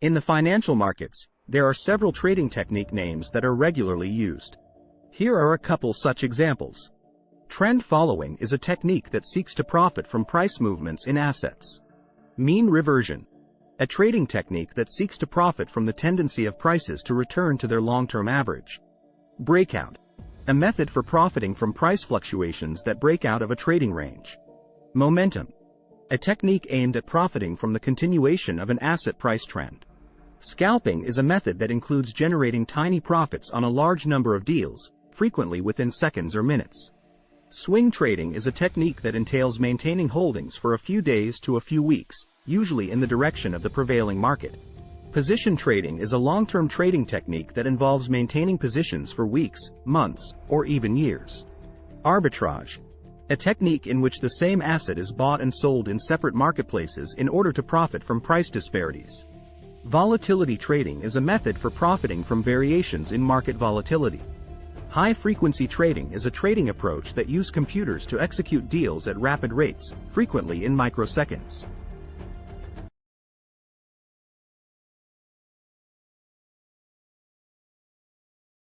In the financial markets, there are several trading technique names that are regularly used. Here are a couple such examples. Trend following is a technique that seeks to profit from price movements in assets. Mean reversion, a trading technique that seeks to profit from the tendency of prices to return to their long-term average. Breakout, a method for profiting from price fluctuations that break out of a trading range. Momentum, a technique aimed at profiting from the continuation of an asset price trend. Scalping is a method that includes generating tiny profits on a large number of deals, frequently within seconds or minutes. Swing trading is a technique that entails maintaining holdings for a few days to a few weeks, usually in the direction of the prevailing market. Position trading is a long-term trading technique that involves maintaining positions for weeks, months, or even years. Arbitrage, a technique in which the same asset is bought and sold in separate marketplaces in order to profit from price disparities. Volatility trading is a method for profiting from variations in market volatility. High-frequency trading is a trading approach that uses computers to execute deals at rapid rates, frequently in microseconds.